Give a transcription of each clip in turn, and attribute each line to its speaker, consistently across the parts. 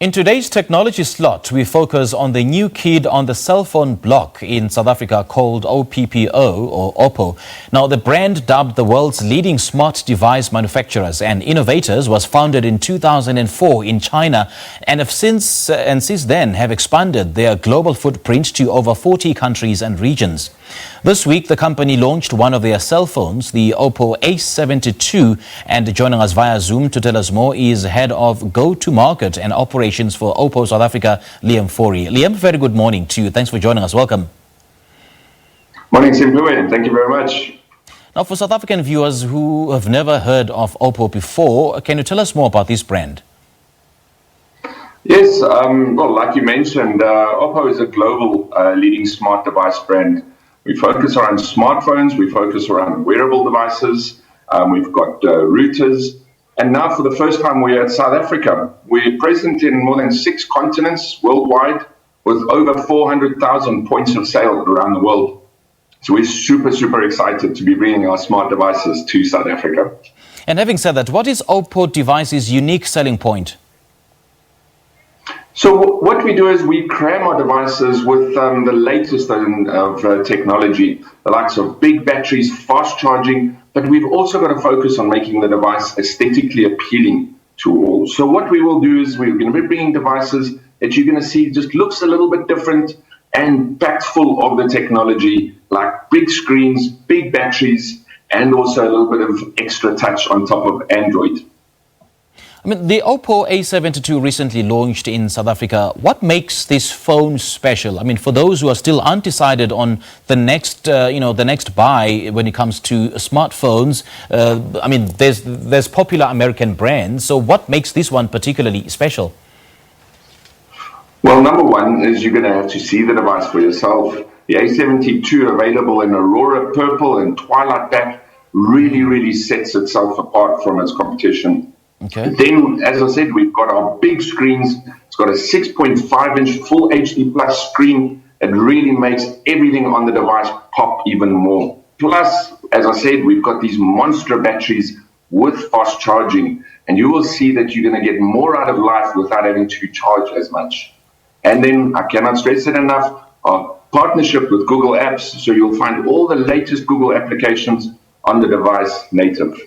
Speaker 1: In today's technology slot, we focus on the new kid on the cell phone block in South Africa called OPPO or OPPO. Now, the brand, dubbed the world's leading smart device manufacturers and innovators, was founded in 2004 in China and since then have expanded their global footprint to over 40 countries and regions. This week, the company launched one of their cell phones, the OPPO A72, and joining us via Zoom to tell us more is Head of Go-to-Market and Operations for OPPO South Africa, Liam Faurie. Liam, very good morning to you. Thanks for joining us. Welcome.
Speaker 2: Morning, Simply. Thank you very much.
Speaker 1: Now, for South African viewers who have never heard of OPPO before, can you tell us more about this brand?
Speaker 2: Yes, well, like you mentioned, OPPO is a global leading smart device brand. We focus around smartphones, we focus around wearable devices, we've got routers, and now for the first time we're at South Africa. We're present in more than 6 continents worldwide with over 400,000 points of sale around the world. So we're super excited to be bringing our smart devices to South Africa.
Speaker 1: And having said that, what is OPPO device's unique selling point?
Speaker 2: So what we do is we cram our devices with the latest of technology, the likes of big batteries, fast charging, but we've also got to focus on making the device aesthetically appealing to all. So what we will do is we're going to be bringing devices that you're going to see just looks a little bit different and packed full of the technology, like big screens, big batteries, and also a little bit of extra touch on top of Android.
Speaker 1: I mean, the OPPO A72 recently launched in South Africa. What makes this phone special? I mean, for those who are still undecided on the next, the next buy when it comes to smartphones, I mean, there's popular American brands. So what makes this one particularly special?
Speaker 2: Well, number one is you're going to have to see the device for yourself. The A72 available in Aurora Purple and Twilight Black really sets itself apart from its competition.
Speaker 1: Okay.
Speaker 2: Then, as I said, we've got our big screens. It's got a 6.5-inch full HD plus screen that really makes everything on the device pop even more. Plus, as I said, we've got these monster batteries with fast charging, and you will see that you're going to get more out of life without having to charge as much. And then, I cannot stress it enough, our partnership with Google Apps, so you'll find all the latest Google applications on the device native.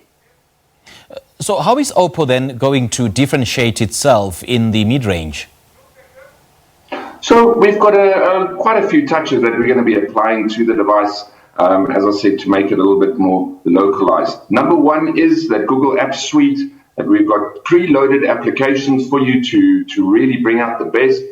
Speaker 1: So how is OPPO then going to differentiate itself in the mid-range?
Speaker 2: So we've got quite a few touches that we're going to be applying to the device, as I said, to make it a little bit more localized. Number one is that Google Apps Suite, that we've got preloaded applications for you to really bring out the best.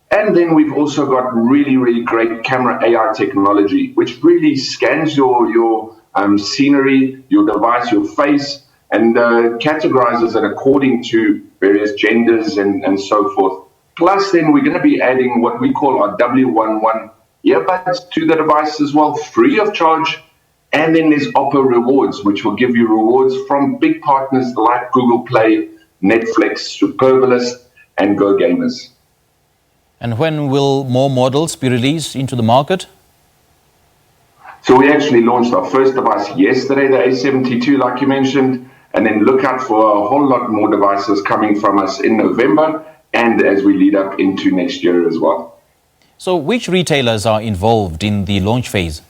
Speaker 2: And then we've also got really great camera AI technology, which really scans your scenery, your device, your face, and categorizes it according to various genders and so forth. Plus, then we're going to be adding what we call our W11 earbuds to the device as well, free of charge. And then there's OPPO Rewards, which will give you rewards from big partners like Google Play, Netflix, Superbalist, and Go Gamers.
Speaker 1: And when will more models be released into the market?
Speaker 2: So we actually launched our first device yesterday, the A72, like you mentioned. And then look out for a whole lot more devices coming from us in November and as we lead up into next year as well.
Speaker 1: So which retailers are involved in the launch phase?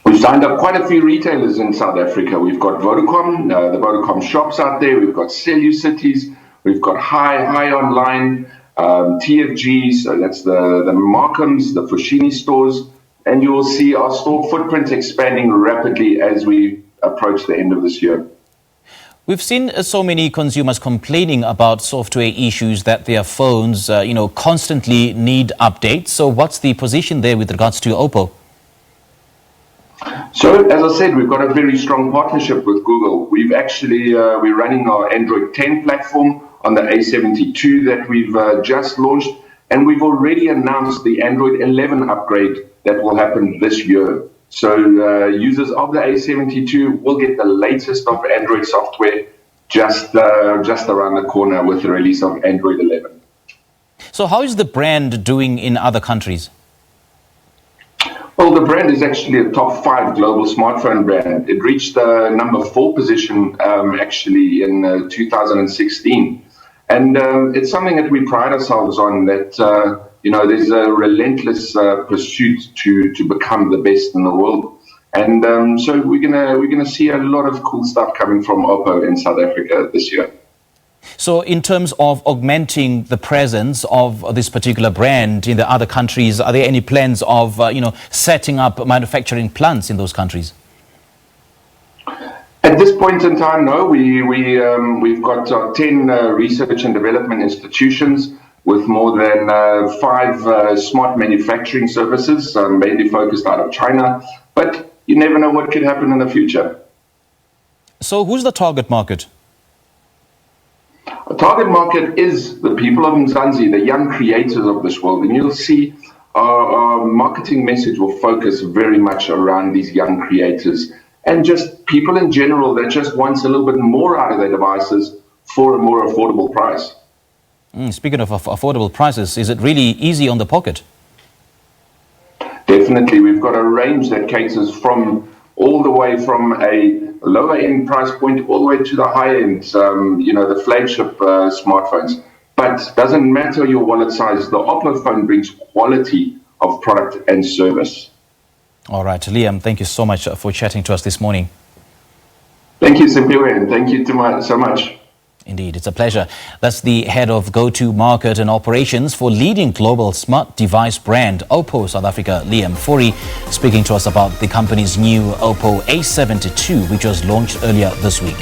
Speaker 2: We've signed up quite a few retailers in South Africa. We've got Vodacom, the Vodacom shops out there. We've got CelluCities. We've got Hi Online, TFG, so that's the Markhams, the Foschini stores. And you will see our store footprint expanding rapidly as we approach the end of this year.
Speaker 1: We've seen so many consumers complaining about software issues that their phones, constantly need updates. So what's the position there with regards to OPPO?
Speaker 2: So, as I said, we've got a very strong partnership with Google. We've actually, we're running our Android 10 platform on the A72 that we've just launched. And we've already announced the Android 11 upgrade that will happen this year. So users of the A72 will get the latest of Android software just around the corner with the release of Android 11.
Speaker 1: So how is the brand doing in other countries?
Speaker 2: Well, the brand is actually a top 5 global smartphone brand. It reached the number 4 position actually in 2016. And it's something that we pride ourselves on, that, there's a relentless pursuit to become the best in the world. And so we're gonna see a lot of cool stuff coming from OPPO in South Africa this year.
Speaker 1: So in terms of augmenting the presence of this particular brand in the other countries, are there any plans of, setting up manufacturing plants in those countries?
Speaker 2: At this point in time, no. We've got 10 research and development institutions with more than 5 smart manufacturing services, mainly focused out of China. But you never know what could happen in the future.
Speaker 1: So who's the target market?
Speaker 2: The target market is the people of Mzansi, the young creators of this world. And you'll see our marketing message will focus very much around these young creators and just people in general that just wants a little bit more out of their devices for a more affordable price.
Speaker 1: Speaking of affordable prices, is it really easy on the pocket?
Speaker 2: Definitely. We've got a range that caters from all the way from a lower end price point all the way to the high end, the flagship smartphones. But doesn't matter your wallet size, the OPPO phone brings quality of product and service.
Speaker 1: All right, Liam, thank you so much for chatting to us this morning.
Speaker 2: Thank you, Simpiwe, and thank you so much.
Speaker 1: Indeed, it's a pleasure. That's the head of go-to-market and operations for leading global smart device brand OPPO South Africa, Liam Faurie, speaking to us about the company's new OPPO A72, which was launched earlier this week.